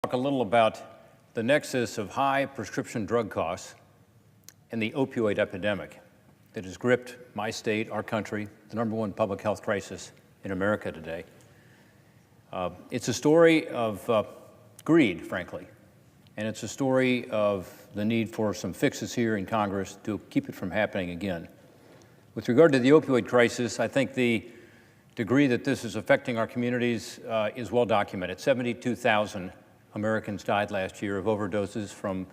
talk a little about the nexus of high prescription drug costs and the opioid epidemic that has gripped my state, our country, the #1 public health crisis in America today. It's a story of greed, frankly, and it's a story of the need for some fixes here in Congress to keep it from happening again. With regard to the opioid crisis, I think the degree that this is affecting our communities is well documented. 72,000 Americans died last year of overdoses from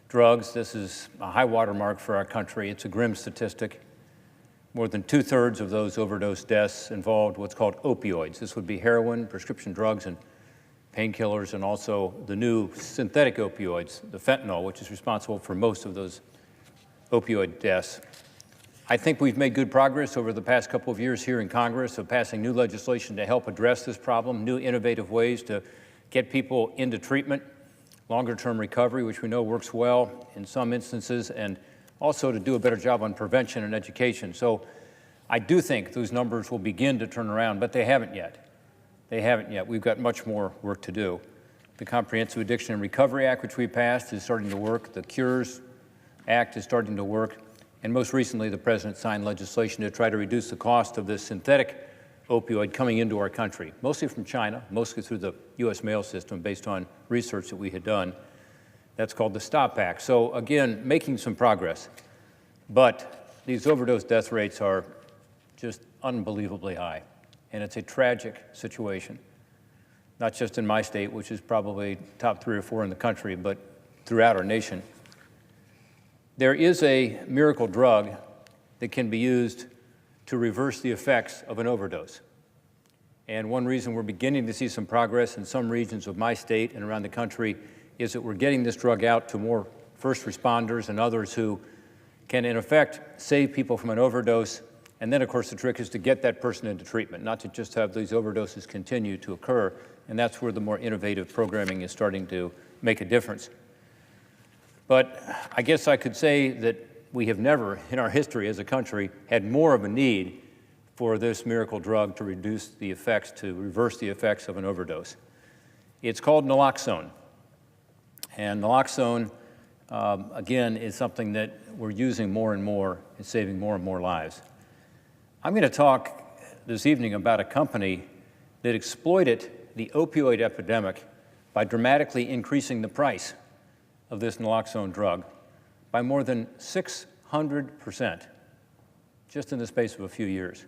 drugs. This is a high watermark for our country. It's a grim statistic. More than 2/3 of those overdose deaths involved what's called opioids. This would be heroin, prescription drugs, and painkillers, and also the new synthetic opioids, the fentanyl, which is responsible for most of those opioid deaths. I think we've made good progress over the past couple of years here in Congress of passing new legislation to help address this problem, new innovative ways to get people into treatment, longer-term recovery, which we know works well in some instances, and also to do a better job on prevention and education. So I do think those numbers will begin to turn around, but they haven't yet. They haven't yet. We've got much more work to do. The Comprehensive Addiction and Recovery Act, which we passed, is starting to work. The Cures Act is starting to work. And most recently, the President signed legislation to try to reduce the cost of this synthetic opioid coming into our country, mostly from China, mostly through the U.S. mail system based on research that we had done. That's called the STOP Act. So again, making some progress. But these overdose death rates are just unbelievably high. And it's a tragic situation, not just in my state, which is probably top 3 or 4 in the country, but throughout our nation. There is a miracle drug that can be used to reverse the effects of an overdose. And one reason we're beginning to see some progress in some regions of my state and around the country is that we're getting this drug out to more first responders and others who can, in effect, save people from an overdose. And then, of course, the trick is to get that person into treatment, not to just have these overdoses continue to occur. And that's where the more innovative programming is starting to make a difference. But I guess I could say that we have never, in our history as a country, had more of a need for this miracle drug to reduce the effects, to reverse the effects of an overdose. It's called naloxone. And naloxone, again, is something that we're using more and more and saving more and more lives. I'm going to talk this evening about a company that exploited the opioid epidemic by dramatically increasing the price of this naloxone drug by more than 600%, just in the space of a few years.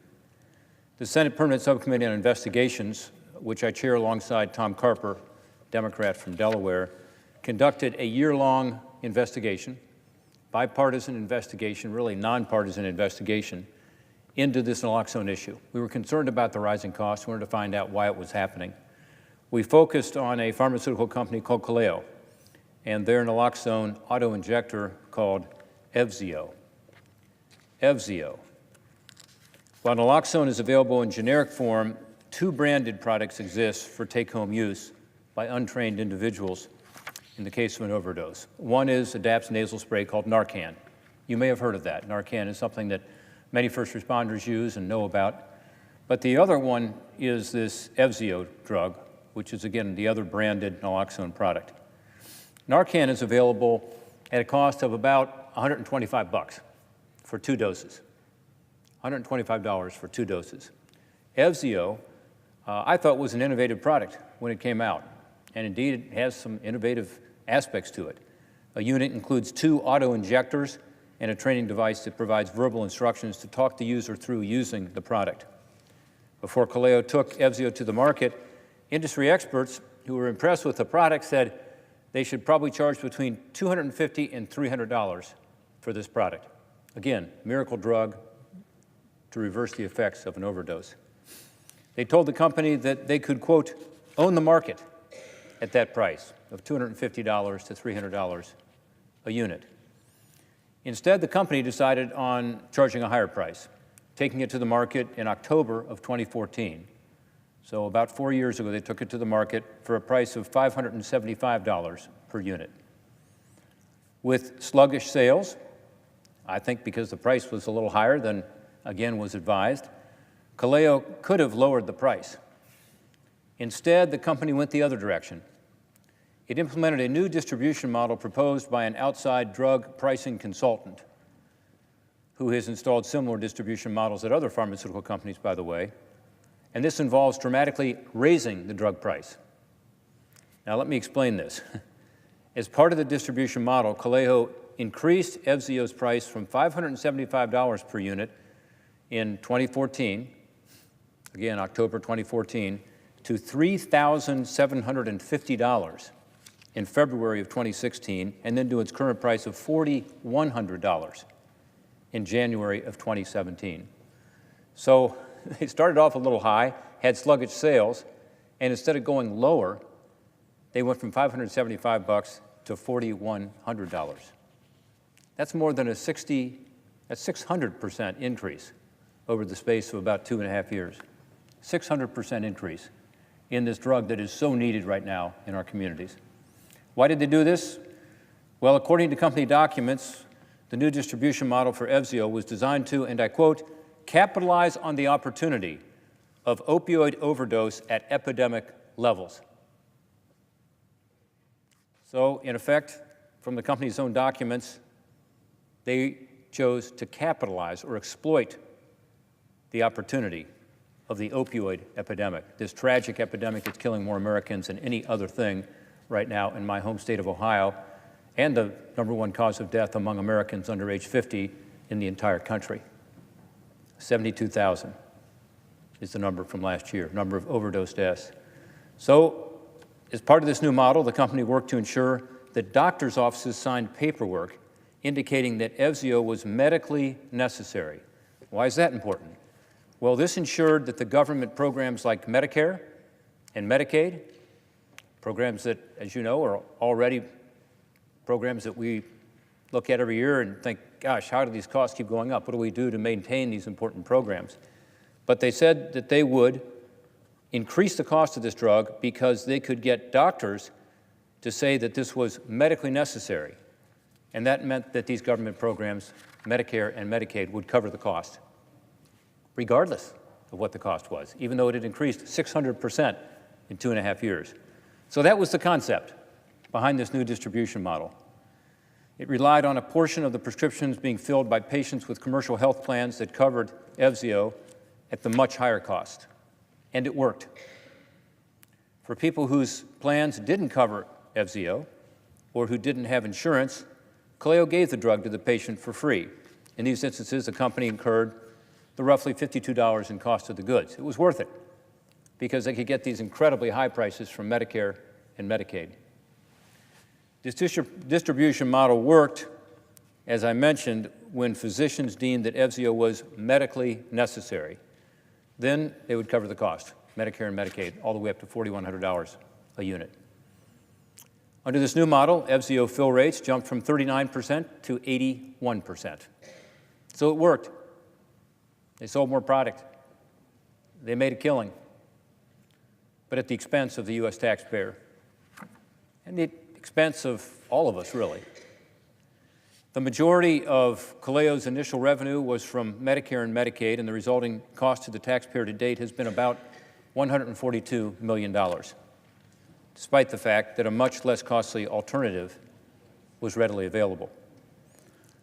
The Senate Permanent Subcommittee on Investigations, which I chair alongside Tom Carper, Democrat from Delaware, conducted a year-long investigation, bipartisan investigation, really nonpartisan investigation, into this naloxone issue. We were concerned about the rising costs. We wanted to find out why it was happening. We focused on a pharmaceutical company called Kaleo and their naloxone auto-injector called Evzio. Evzio. While naloxone is available in generic form, 2 branded products exist for take-home use by untrained individuals in the case of an overdose. One is Adapt's nasal spray called Narcan. You may have heard of that. Narcan is something that many first responders use and know about. But the other one is this Evzio drug, which is, again, the other branded naloxone product. Narcan is available at a cost of about $125 for 2 doses. $125 for 2 doses. Evzio, I thought was an innovative product when it came out. And indeed, it has some innovative aspects to it. A unit includes 2 auto-injectors and a training device that provides verbal instructions to talk the user through using the product. Before Kaleo took Evzio to the market, industry experts who were impressed with the product said they should probably charge between $250 and $300 for this product. Again, miracle drug to reverse the effects of an overdose. They told the company that they could, quote, own the market at that price of $250 to $300 a unit. Instead, the company decided on charging a higher price, taking it to the market in October of 2014. So about 4 years ago, they took it to the market for a price of $575 per unit. With sluggish sales, I think because the price was a little higher than, again, was advised, Kaleo could have lowered the price. Instead, the company went the other direction. it implemented a new distribution model proposed by an outside drug pricing consultant who has installed similar distribution models at other pharmaceutical companies, by the way, and this involves dramatically raising the drug price. Now, let me explain this. As part of the distribution model, Calejo increased Evzio's price from $575 per unit in 2014, again, October 2014, to $3,750 in February of 2016, and then to its current price of $4,100 in January of 2017. So they started off a little high, had sluggish sales, and instead of going lower, they went from $575 to $4,100. That's more than a 600% increase over the space of about 2.5 years. 600% increase in this drug that is so needed right now in our communities. Why did they do this? Well, according to company documents, the new distribution model for Evzio was designed to, and I quote, capitalize on the opportunity of opioid overdose at epidemic levels. So, in effect, from the company's own documents, they chose to capitalize or exploit the opportunity of the opioid epidemic, this tragic epidemic that's killing more Americans than any other thing right now in my home state of Ohio, and the #1 cause of death among Americans under age 50 in the entire country. 72,000 is the number from last year, number of overdose deaths. So, as part of this new model, the company worked to ensure that doctors' offices signed paperwork indicating that Evzio was medically necessary. Why is that important? Well, this ensured that the government programs like Medicare and Medicaid, programs that, as you know, are already programs that we look at every year and think, gosh, how do these costs keep going up? What do we do to maintain these important programs? But they said that they would increase the cost of this drug because they could get doctors to say that this was medically necessary. And that meant that these government programs, Medicare and Medicaid, would cover the cost, regardless of what the cost was, even though it had increased 600% in 2.5 years. So that was the concept behind this new distribution model. It relied on a portion of the prescriptions being filled by patients with commercial health plans that covered Evzio at the much higher cost. And it worked. For people whose plans didn't cover Evzio or who didn't have insurance, Calejo gave the drug to the patient for free. In these instances, the company incurred the roughly $52 in cost of the goods. It was worth it because they could get these incredibly high prices from Medicare and Medicaid. This distribution model worked, as I mentioned, when physicians deemed that Evzio was medically necessary. Then they would cover the cost, Medicare and Medicaid, all the way up to $4,100 a unit. Under this new model, Evzio fill rates jumped from 39% to 81%. So it worked. They sold more product. They made a killing, but at the expense of the U.S. taxpayer and the expense of all of us, really. The majority of Calejo's initial revenue was from Medicare and Medicaid, and the resulting cost to the taxpayer to date has been about $142 million, despite the fact that a much less costly alternative was readily available.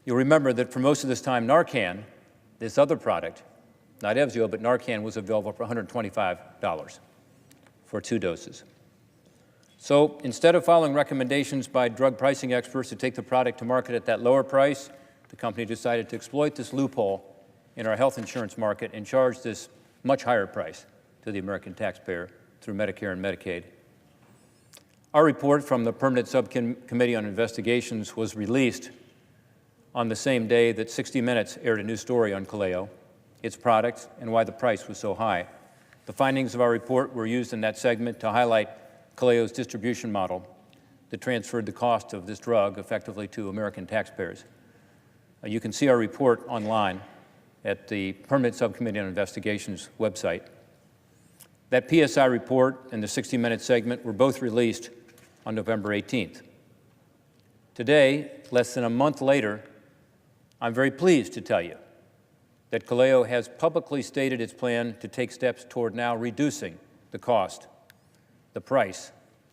You'll remember that for most of this time, Narcan, this other product, not Evzio, but Narcan, was available for $125 for 2 doses. So instead of following recommendations by drug pricing experts to take the product to market at that lower price, the company decided to exploit this loophole in our health insurance market and charge this much higher price to the American taxpayer through Medicare and Medicaid. Our report from the Permanent Subcommittee on Investigations was released on the same day that 60 Minutes aired a new story on Calejo, its products, and why the price was so high. The findings of our report were used in that segment to highlight Calejo's distribution model that transferred the cost of this drug effectively to American taxpayers. You can see our report online at the Permanent Subcommittee on Investigations website. That PSI report and the 60 Minutes segment were both released on November 18th. Today, less than a month later, I'm very pleased to tell you that Calejo has publicly stated its plan to take steps toward now reducing the cost, the price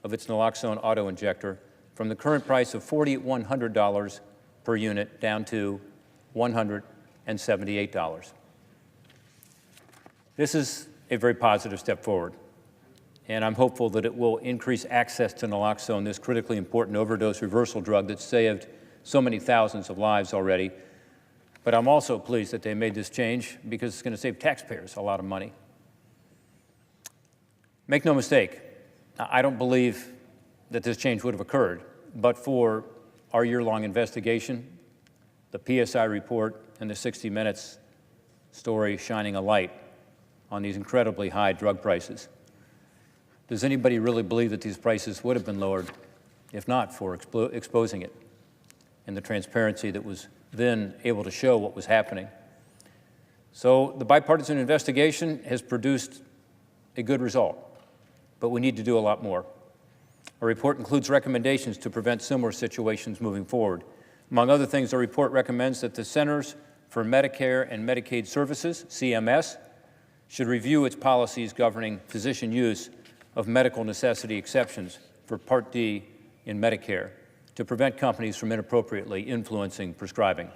of its naloxone auto-injector from the current price of $4,100 per unit down to $178. This is a very positive step forward, and I'm hopeful that it will increase access to naloxone, this critically important overdose reversal drug that's saved so many thousands of lives already. But I'm also pleased that they made this change because it's going to save taxpayers a lot of money. Make no mistake, I don't believe that this change would have occurred but for our year-long investigation, the PSI report, and the 60 Minutes story shining a light on these incredibly high drug prices. Does anybody really believe that these prices would have been lowered if not for exposing it and the transparency that was then able to show what was happening? So the bipartisan investigation has produced a good result, but we need to do a lot more. Our report includes recommendations to prevent similar situations moving forward. Among other things, our report recommends that the Centers for Medicare and Medicaid Services, CMS, should review its policies governing physician use of medical necessity exceptions for Part D in Medicare to prevent companies from inappropriately influencing prescribing.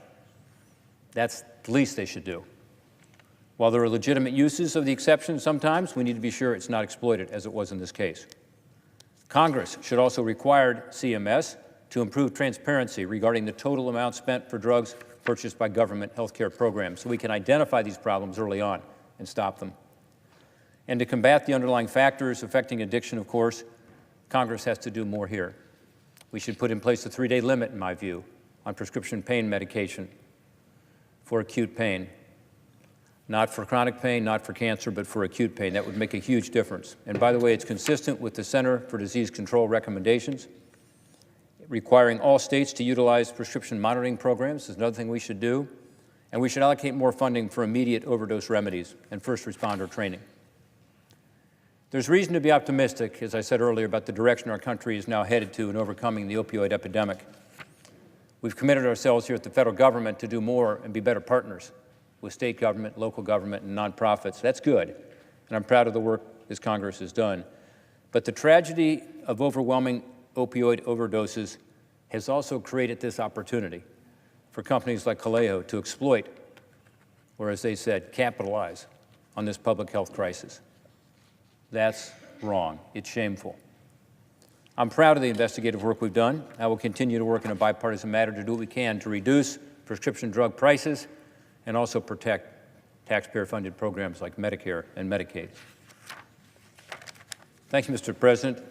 That's the least they should do. While there are legitimate uses of the exception sometimes, we need to be sure it's not exploited as it was in this case. Congress should also require CMS to improve transparency regarding the total amount spent for drugs purchased by government health care programs so we can identify these problems early on and stop them. And to combat the underlying factors affecting addiction, of course, Congress has to do more here. We should put in place a 3-day limit, in my view, on prescription pain medication for acute pain. Not for chronic pain, not for cancer, but for acute pain. That would make a huge difference. And by the way, it's consistent with the Center for Disease Control recommendations, requiring all states to utilize prescription monitoring programs is another thing we should do. And we should allocate more funding for immediate overdose remedies and first responder training. There's reason to be optimistic, as I said earlier, about the direction our country is now headed to in overcoming the opioid epidemic. We've committed ourselves here at the federal government to do more and be better partners with state government, local government, and nonprofits. That's good, and I'm proud of the work this Congress has done. But the tragedy of overwhelming opioid overdoses has also created this opportunity for companies like Kaleo to exploit, or as they said, capitalize on this public health crisis. That's wrong. It's shameful. I'm proud of the investigative work we've done. I will continue to work in a bipartisan manner to do what we can to reduce prescription drug prices and also protect taxpayer-funded programs like Medicare and Medicaid. Thank you, Mr. President.